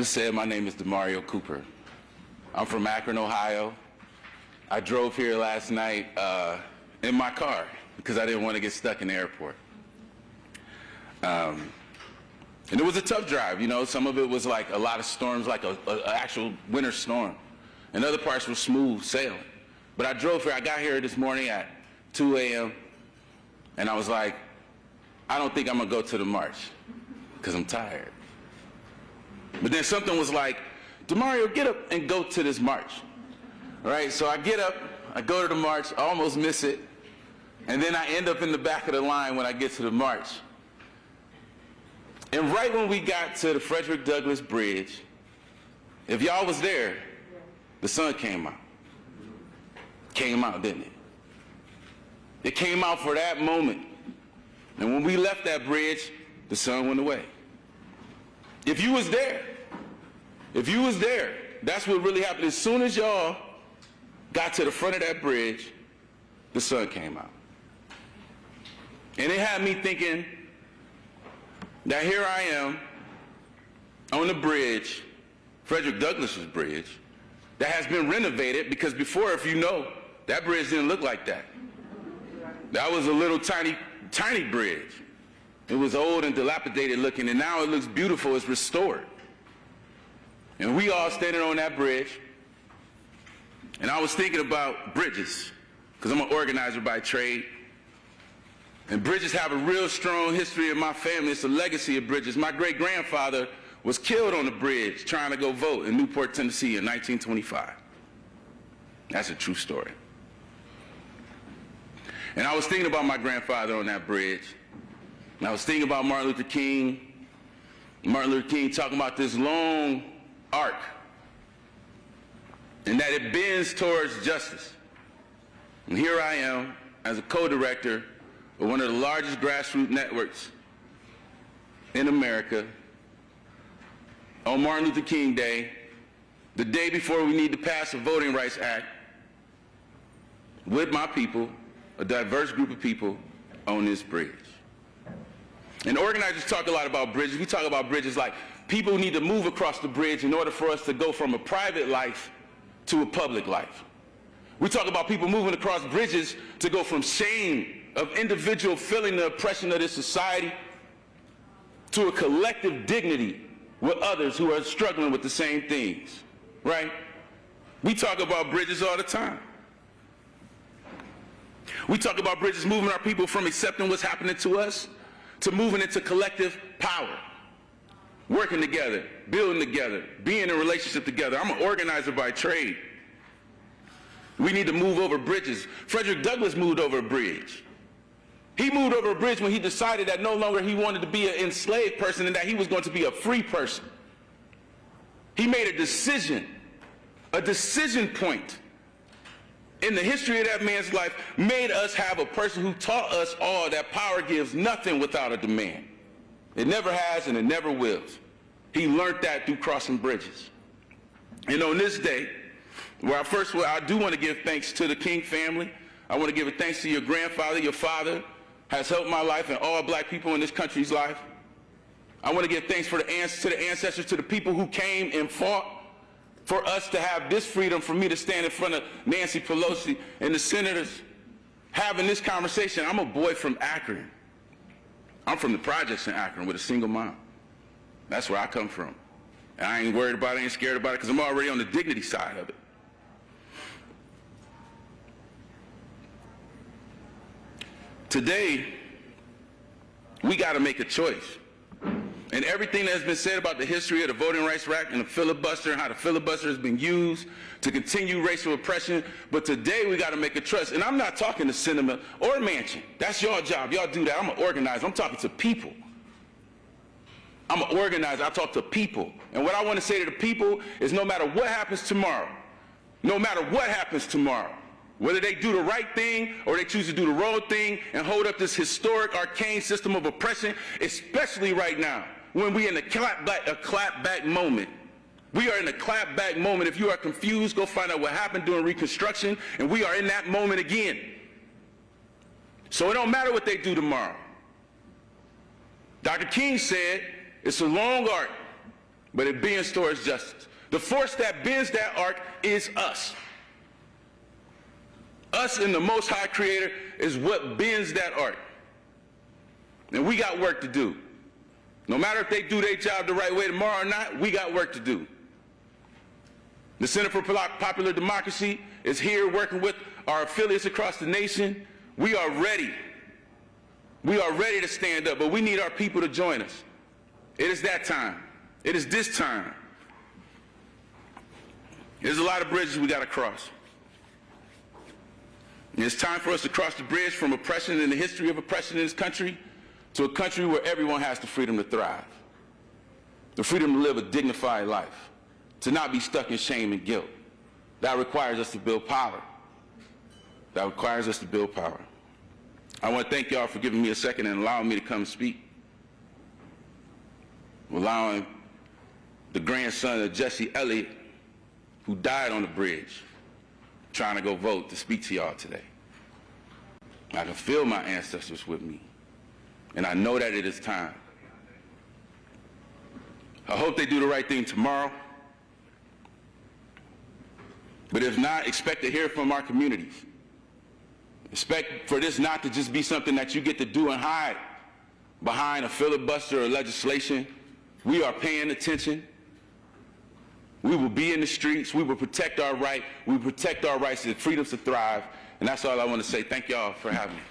Angela said, my name is DaMareo Cooper. I'm from Akron, Ohio. I drove here last night in my car because I didn't want to get stuck in the airport. And it was a tough drive, you know. Some of it was like a lot of storms, like an actual winter storm. And other parts were smooth sailing. But I drove here. I got here this morning at 2 a.m. and I was like, I don't think I'm going to go to the march because I'm tired. But then something was like, DaMareo, get up and go to this march. All right, so I get up, I go to the march, I almost miss it, and then I end up in the back of the line when I get to the march. And right when we got to the Frederick Douglass Bridge, if y'all was there, the sun came out. Came out, didn't it? It came out for that moment. And when we left that bridge, the sun went away. If you was there, that's what really happened. As soon as y'all got to the front of that bridge, the sun came out. And it had me thinking that here I am on the bridge, Frederick Douglass's bridge, that has been renovated because before, if you know, that bridge didn't look like that. That was a little tiny bridge. It was old and dilapidated looking, and now it looks beautiful, it's restored. And we all standing on that bridge, and I was thinking about bridges, because I'm an organizer by trade. And bridges have a real strong history in my family. It's a legacy of bridges. My great-grandfather was killed on the bridge trying to go vote in Newport, Tennessee in 1925. That's a true story. And I was thinking about my grandfather on that bridge. And I was thinking about Martin Luther King talking about this long arc, and that it bends towards justice. And here I am as a co-director of one of the largest grassroots networks in America on Martin Luther King Day, the day before we need to pass a Voting Rights Act, with my people, a diverse group of people, on this bridge. And organizers talk a lot about bridges. We talk about bridges like people need to move across the bridge in order for us to go from a private life to a public life. We talk about people moving across bridges to go from shame of individual feeling the oppression of this society to a collective dignity with others who are struggling with the same things, right? We talk about bridges all the time. We talk about bridges moving our people from accepting what's happening to us to moving into collective power, working together, building together, being in relationship together. I'm an organizer by trade. We need to move over bridges. Frederick Douglass moved over a bridge. He moved over a bridge when he decided that no longer he wanted to be an enslaved person and that he was going to be a free person. He made a decision point in the history of that man's life, made us have a person who taught us all that power gives nothing without a demand. It never has and it never will. He learned that through crossing bridges. And on this day, where I do want to give thanks to the King family. I want to give a thanks to your grandfather. Your father has helped my life and all black people in this country's life. I want to give thanks to the ancestors, to the people who came and fought for us to have this freedom, for me to stand in front of Nancy Pelosi and the senators having this conversation. I'm a boy from Akron. I'm from the projects in Akron with a single mom. That's where I come from. And I ain't worried about it, I ain't scared about it, because I'm already on the dignity side of it. Today, we got to make a choice. And everything that has been said about the history of the Voting Rights Act and the filibuster and how the filibuster has been used to continue racial oppression, but today we got to make a choice. And I'm not talking to Sinema or Manchin. That's your job. Y'all do that. I'm an organizer. I'm talking to people. I'm an organizer. I talk to people. And what I want to say to the people is no matter what happens tomorrow, whether they do the right thing or they choose to do the wrong thing and hold up this historic, arcane system of oppression, especially right now, when we're in a clapback moment. We are in a clapback moment. If you are confused, go find out what happened during Reconstruction, and we are in that moment again. So it don't matter what they do tomorrow. Dr. King said, it's a long arc, but it bends towards justice. The force that bends that arc is us. Us and the Most High Creator is what bends that arc. And we got work to do. No matter if they do their job the right way tomorrow or not, we got work to do. The Center for Popular Democracy is here working with our affiliates across the nation. We are ready. We are ready to stand up, but we need our people to join us. It is that time. It is this time. There's a lot of bridges we got to cross. And it's time for us to cross the bridge from oppression and the history of oppression in this country to a country where everyone has the freedom to thrive, the freedom to live a dignified life, to not be stuck in shame and guilt. That requires us to build power. That requires us to build power. I want to thank y'all for giving me a second and allowing me to come speak. Allowing the grandson of Jesse Elliott, who died on the bridge, trying to go vote, to speak to y'all today. I can feel my ancestors with me, and I know that it is time. I hope they do the right thing tomorrow, but if not, expect to hear from our communities. Expect for this not to just be something that you get to do and hide behind a filibuster or legislation. We are paying attention. We will be in the streets. We will protect our right. We will protect our rights and freedoms to thrive. And that's all I want to say. Thank y'all for having me.